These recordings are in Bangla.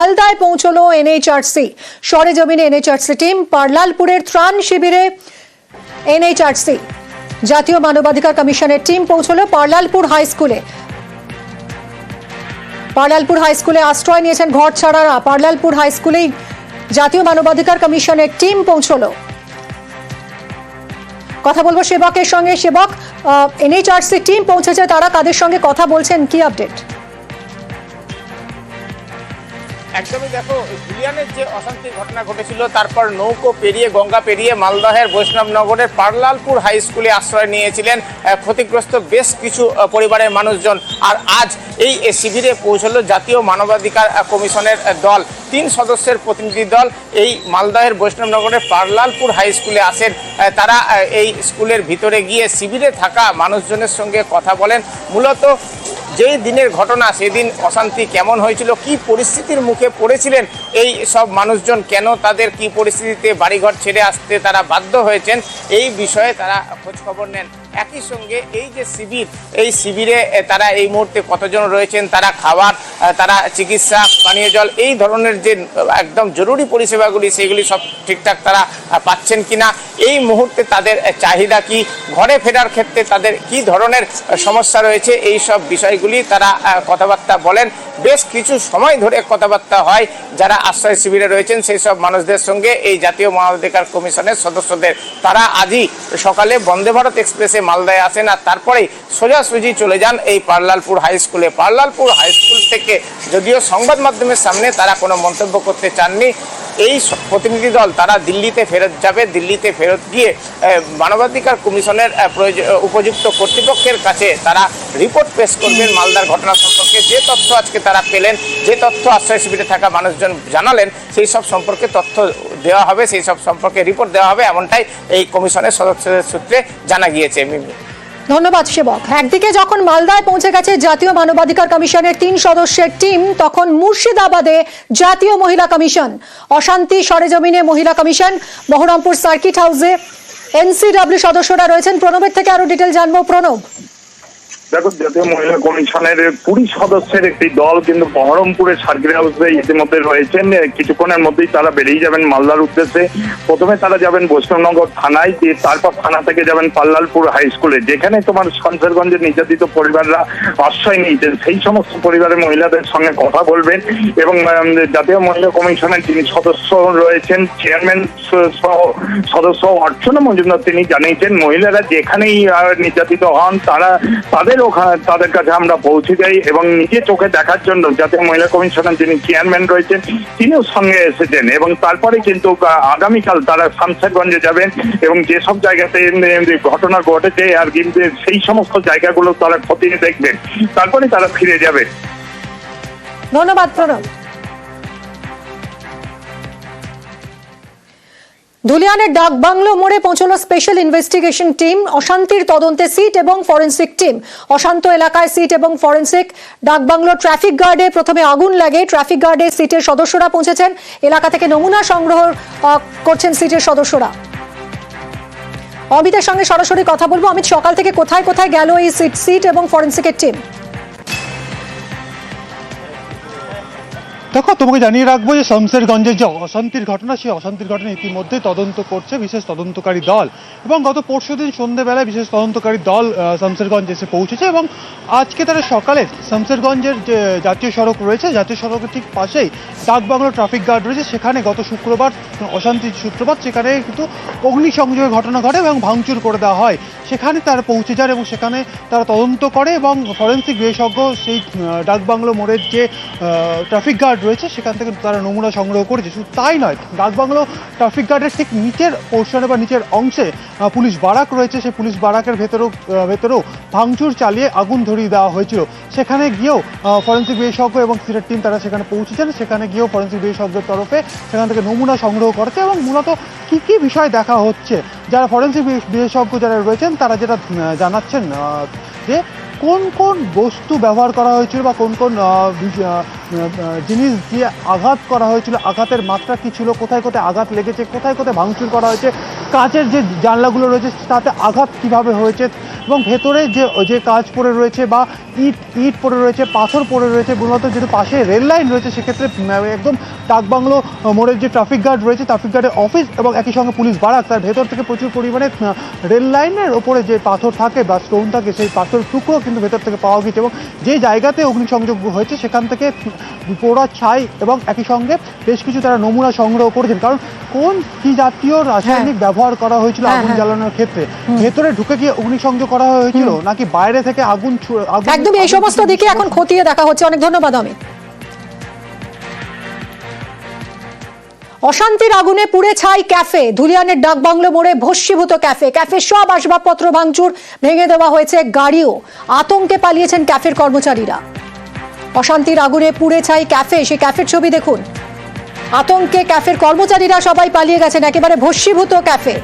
মালদায় পৌঁছলো এনএইচআরসি। সরেজমিনে এনএইচআরসি টিম। পার্লালপুরের ত্রাণ শিবিরে এনএইচআরসি জাতীয় মানবাধিকার কমিশনের টিম পৌঁছলো পার্লালপুর হাই স্কুলে। পার্লালপুর হাই স্কুলে আশ্রয় নিয়েছেন ঘর ছাড়ারা। পার্লালপুর হাই স্কুলেই জাতীয় মানবাধিকার কমিশনের টিম পৌঁছলো। কথা বলবো সেবকের সঙ্গে। সেবক, এনএইচআরসি টিম পৌঁছেছে, তারা কাদের সঙ্গে কথা বলছেন, কি আপডেট? একদমই দেখো, ধুলিয়ানের যে অশান্তির ঘটনা ঘটেছিল তারপর নৌকো পেরিয়ে গঙ্গা পেরিয়ে মালদহের বৈষ্ণবনগরের পার্লালপুর হাই স্কুলে আশ্রয় নিয়েছিলেন ক্ষতিগ্রস্ত বেশ কিছু পরিবারের মানুষজন। আর আজ এই শিবিরে পৌঁছলো জাতীয় মানবাধিকার কমিশনের দল। 3 সদস্যের প্রতিনিধি দল এই মালদহের বৈষ্ণবনগরের পার্লালপুর হাই স্কুলে আসেন। তারা এই স্কুলের ভিতরে গিয়ে শিবিরে থাকা মানুষজনের সঙ্গে কথা বলেন। মূলত যেই দিনের ঘটনা, সেদিন অশান্তি কেমন হয়েছিল, কি পরিস্থিতির মুখে পড়েছিলেন এই সব মানুষজন, কেন তাদের কি পরিস্থিতিতে বাড়িঘর ছেড়ে আসতে তারা বাধ্য হয়েছেন, এই বিষয়ে তারা খোঁজখবর নেন। একই সঙ্গে এই যে শিবির, এই শিবিরে তারা এই মুহূর্তে কতজন রয়েছেন, তারা খাবার, তারা চিকিৎসা, পানীয় জল, এই ধরনের যে একদম জরুরি পরিষেবাগুলি সেগুলি সব ঠিকঠাক তারা পাচ্ছেন কিনা, এই মুহূর্তে তাদের চাহিদা কি, ঘরে ফেরার ক্ষেত্রে তাদের কি ধরনের সমস্যা রয়েছে, এই সব বিষয়গুলি তারা কথাবার্তা বলেন। বেশ কিছু সময় ধরে কথাবার্তা হয় যারা আশ্রয় শিবিরে রয়েছেন সেই সব মানুষদের সঙ্গে এই জাতীয় মানবাধিকার কমিশনের সদস্যদের। তারা আজই সকালে বন্দে ভারত এক্সপ্রেসে মালদায় আসেন আর তারপরেই সোজাসুজি চলে যান এই পার্লালপুর হাই স্কুলে। পার্লালপুর হাই স্কুল থেকে যদিও সংবাদ মাধ্যমের সামনে তারা কোনো মন্তব্য করতে চাননি। এই প্রতিনিধি দল তারা দিল্লিতে ফেরত যাবে। দিল্লিতে ফেরত গিয়ে মানবাধিকার কমিশনের উপযুক্ত কর্তৃপক্ষের কাছে তারা রিপোর্ট পেশ করবেন মালদার ঘটনা সম্পর্কে। যে তথ্য আজকে তারা পেলেন, যে তথ্য আশ্রয় শিবিরে থাকা মানুষজন জানালেন, সেই সব সম্পর্কে তথ্য দেওয়া হবে, সেই সব সম্পর্কে রিপোর্ট দেওয়া হবে, এমনটাই এই কমিশনের সদস্যদের সূত্রে জানা গিয়েছে। ধন্যবাদ সেবক। একদিকে যখন মালদায় পৌঁছে গেছে জাতীয় মানবাধিকার কমিশনের 3 সদস্যের টিম, তখন মুর্শিদাবাদে জাতীয় মহিলা কমিশন। অশান্তি সরেজমিনে মহিলা কমিশন। বহরমপুর সার্কিট হাউসে এনসিডব্লিউ সদস্যরা রয়েছেন। প্রণবের থেকে আরো ডিটেল জানবো। প্রণব, দেখো, জাতীয় মহিলা কমিশনের 20 সদস্যের একটি দল কিন্তু বহরমপুরের সার্কিট হাউসে ইতিমধ্যে রয়েছেন। কিছুক্ষণের মধ্যেই তারা বেরিয়ে যাবেন মালদার উদ্দেশ্যে। প্রথমে তারা যাবেন বৈষ্ণবনগর থানায়, দিয়ে তারপর থানা থেকে যাবেন পার্লালপুর হাই স্কুলে, যেখানে তোমার শামসেরগঞ্জের নির্যাতিত পরিবাররা আশ্রয় নিয়েছেন। সেই সমস্ত পরিবারের মহিলাদের সঙ্গে কথা বলবেন এবং জাতীয় মহিলা কমিশনের যিনি সদস্য রয়েছেন, চেয়ারম্যান সহ সদস্য অর্চনা মজুমদার, তিনি জানিয়েছেন মহিলারা যেখানেই নির্যাতিত হন তাদের কাছে আমরা পৌঁছে যাই এবং নিজে চোখে দেখার জন্য জাতীয় মহিলা কমিশনের যিনি চেয়ারম্যান রয়েছেন তিনিও সঙ্গে এসেছেন। এবং তারপরে কিন্তু আগামীকাল তারা শামসেরগঞ্জে যাবেন এবং যেসব জায়গাতে ঘটনা ঘটেছে আর কিন্তু সেই সমস্ত জায়গাগুলো তারা খতিয়ে দেখবেন, তারপরে তারা ফিরে যাবে। ধন্যবাদ প্রণব। ধুলিয়ানের ডাকবাংলো মোড়ে পৌঁছলো স্পেশাল ইনভেস্টিগেশন টিম। অশান্তির তদন্তে সিট এবং ফরেন্সিক টিম। অশান্ত এলাকায় সিট এবং ফরেন্সিক। ডাকবাংলো ট্রাফিক গার্ডে প্রথমে আগুন লাগে। ট্রাফিক গার্ডে সিটের সদস্যরা পৌঁছেছেন। এলাকা থেকে নমুনা সংগ্রহ করছেন সিটের সদস্যরা। অমিতের সঙ্গে সরাসরি কথা বলবো। অমিত, সকাল থেকে কোথায় কোথায় গেল এই সিট এবং ফরেন্সিকের টিম? দেখো, তোমাকে জানিয়ে রাখবো যে শামসেরগঞ্জের যে অশান্তির ঘটনা, সেই অশান্তির ঘটনা ইতিমধ্যে তদন্ত করছে বিশেষ তদন্তকারী দল। এবং গত পরশুদিন সন্ধ্যেবেলায় বিশেষ তদন্তকারী দল শামসেরগঞ্জ এসে পৌঁছেছে এবং আজকে তারা সকালে শামসেরগঞ্জের যে জাতীয় সড়ক রয়েছে, জাতীয় সড়কের ঠিক পাশেই ডাকবাংলো ট্রাফিক গার্ড রয়েছে, সেখানে গত শুক্রবার অশান্তির সূত্রপাত, সেখানে কিন্তু অগ্নিসংযোগের ঘটনা ঘটে এবং ভাঙচুর করে দেওয়া হয়। সেখানে তারা পৌঁছে যান এবং সেখানে তারা তদন্ত করে এবং ফরেন্সিক বিশেষজ্ঞ সেই ডাকবাংলো মোড়ের যে ট্রাফিক গার্ড রয়েছে সেখান থেকে তারা নমুনা সংগ্রহ করেছে। শুধু তাই নয়, ডাকবাংলো ট্রাফিক গার্ডের ঠিক নিচের পোর্শনে বা নিচের অংশে পুলিশ বারাক রয়েছে, সেই পুলিশ বারাকের ভেতরেও ভাঙচুর চালিয়ে আগুন ধরিয়ে দেওয়া হয়েছিল। সেখানে গিয়েও ফরেন্সিক বিশেষজ্ঞ এবং সিটের টিম তারা সেখানে পৌঁছেছেন। সেখানে গিয়েও ফরেন্সিক বিশেষজ্ঞের তরফে সেখান থেকে নমুনা সংগ্রহ করেছে এবং মূলত কী কী বিষয় দেখা হচ্ছে, যারা ফরেন্সিক বিশেষজ্ঞ যারা রয়েছেন তারা যেটা জানাচ্ছেন যে কোন কোন বস্তু ব্যবহার করা হয়েছিল বা কোন কোন জিনিস দিয়ে আঘাত করা হয়েছিল, আঘাতের মাত্রা কী ছিল, কোথায় কোথায় আঘাত লেগেছে, কোথায় কোথায় ভাঙচুর করা হয়েছে, কাচের যে জানলাগুলো রয়েছে তাতে আঘাত কিভাবে হয়েছে এবং ভেতরে যে কাজ পড়ে রয়েছে বা ইট পড়ে রয়েছে, পাথর পড়ে রয়েছে। মূলত যেহেতু পাশে রেল লাইন রয়েছে সেক্ষেত্রে একদম ডাকবাংলো মোড়ের যে ট্রাফিক গার্ড রয়েছে, ট্রাফিক গার্ডের অফিস এবং একই সঙ্গে পুলিশ বারাক, তার ভেতর থেকে প্রচুর পরিমাণে রেল লাইনের ওপরে যে পাথর থাকে বা স্টোন থাকে সেই পাথর টুকরো কিন্তু ভেতর থেকে পাওয়া গেছে। এবং যে জায়গাতে অগ্নিসংযোগ হয়েছে সেখান থেকে পোড়া ছাই এবং একই সঙ্গে বেশ কিছু তারা নমুনা সংগ্রহ করেছেন। কারণ কি জাতীয় রাসায়নিক ব্যবহার করা হয়েছিল আগুন জ্বালানোর ক্ষেত্রে, ভেতরে ঢুকে গিয়ে অগ্নিসংযোগ করা হয়েছিল নাকি বাইরে থেকে আগুন একদমই এই সমস্ত দিকে এখন খতিয়ে দেখা হচ্ছে। অনেক ধন্যবাদ অমিত। অশান্তির আগুনে পুড়ে ছাই ক্যাফে, ধুলিয়ানের ডাকবাংলো মোড়ে ভস্মীভূত ক্যাফের সব আসবাবপত্র ভাঙচুর, ভেঙে দেওয়া হয়েছে গাড়িও। আতঙ্কে পালিয়েছেন ক্যাফের কর্মচারীরা। অশান্তির আগুনে পুড়ে ছাই ক্যাফে, সেই ক্যাফের ছবি দেখুন। আতঙ্কে ক্যাফের কর্মচারীরা সবাই পালিয়ে গেছেন, একেবারে ভস্মীভূত ক্যাফে।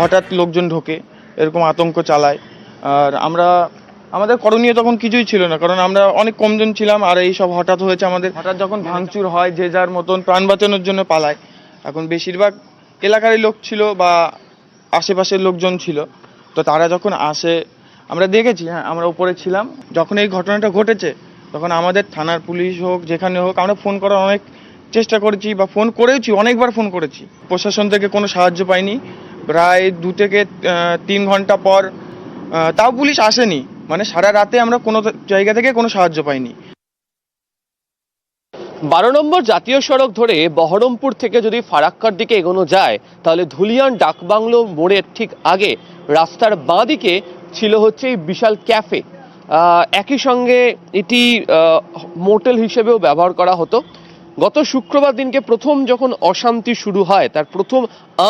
হঠাৎ লোকজন ঢোকে, এরকম আতঙ্ক চালায়। আর আমাদের করণীয় তখন কিছুই ছিল না, কারণ আমরা অনেক কমজন ছিলাম। আর এই সব হঠাৎ হয়েছে আমাদের, হঠাৎ যখন ভাঙচুর হয় যে যার মতন প্রাণ বাঁচানোর জন্য পালায়। এখন বেশিরভাগ এলাকারই লোক ছিল বা আশেপাশের লোকজন ছিল, তো তারা যখন আসে আমরা দেখেছি। হ্যাঁ, আমরা উপরে ছিলাম যখন এই ঘটনাটা ঘটেছে, তখন আমাদের থানার পুলিশ হোক যেখানে হোক আমরা ফোন করার অনেক চেষ্টা করেছি বা ফোন করেছি, অনেকবার ফোন করেছি। প্রশাসন থেকে কোনো সাহায্য পাইনি। প্রায় 2 থেকে 3 ঘন্টা পর তাও পুলিশ আসেনি, মানে সারা রাতে আমরা কোনো জায়গা থেকে কোনো সাহায্য পাইনি। 12 নম্বর জাতীয় সড়ক ধরে বহরমপুর থেকে যদি ফারাক্কার দিকে এগোনো যায়, তাহলে ধুলিয়ান ডাকবাংলো মোড়ের ঠিক আগে রাস্তার বাঁ দিকে ছিল হচ্ছে এই বিশাল ক্যাফে। একই সঙ্গে এটি মোটেল হিসেবেও ব্যবহার করা হতো। গত শুক্রবার দিনকে প্রথম যখন অশান্তি শুরু হয়, তার প্রথম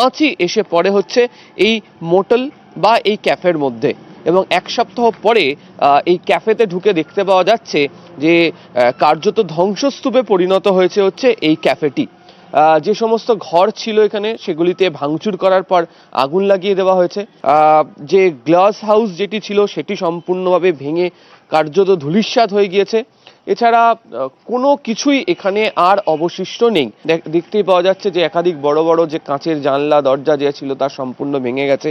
আঁচই এসে পড়ে হচ্ছে এই মোটেল বা এই ক্যাফের মধ্যে। এবং 1 সপ্তাহ পরে এই ক্যাফেতে ঢুকে দেখতে পাওয়া যাচ্ছে যে কার্যত ধ্বংসস্তূপে পরিণত হয়েছে হচ্ছে এই ক্যাফেটি। যে সমস্ত ঘর ছিল এখানে সেগুলিতে ভাঙচুর করার পর আগুন লাগিয়ে দেওয়া হয়েছে। যে গ্লাস হাউস যেটি ছিল সেটি সম্পূর্ণভাবে ভেঙে কার্যত ধূলিসাৎ হয়ে গিয়েছে। এছাড়া কোনো কিছুই এখানে আর অবশিষ্ট নেই। দেখতেই পাওয়া যাচ্ছে যে একাধিক বড় বড় যে কাঁচের জানলা দরজা যে ছিল তা সম্পূর্ণ ভেঙে গেছে।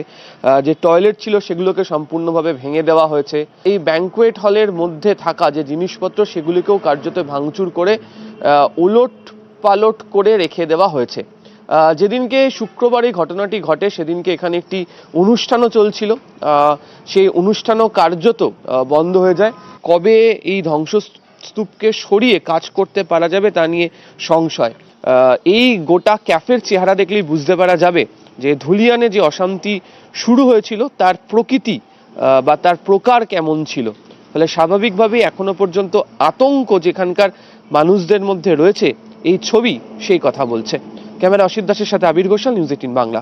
যে টয়লেট ছিল সেগুলোকে সম্পূর্ণভাবে ভেঙে দেওয়া হয়েছে। এই ব্যাংকুয়েট হলের মধ্যে থাকা যে জিনিসপত্র সেগুলিকেও কার্যত ভাঙচুর করে ওলট পালট করে রেখে দেওয়া হয়েছে। যেদিনকে শুক্রবার এই ঘটনাটি ঘটে সেদিনকে এখানে একটি অনুষ্ঠানও চলছিল, সেই অনুষ্ঠানও কার্যত বন্ধ হয়ে যায়। কবে এই ধ্বংসস্তূপকে সরিয়ে কাজ করতে পারা যাবে তা নিয়ে সংশয়। এই গোটা ক্যাফের চেহারা দেখলেই বুঝতে পারা যাবে যে ধুলিয়ানে যে অশান্তি শুরু হয়েছিল তার প্রকৃতি বা তার প্রকার কেমন ছিল। ফলে স্বাভাবিকভাবেই এখনো পর্যন্ত আতঙ্ক যেখানকার মানুষদের মধ্যে রয়েছে, এই ছবি সেই কথা বলছে। ক্যামেরা অসিত দাসের সাথে আবির ঘোষাল, নিউজ 18 বাংলা।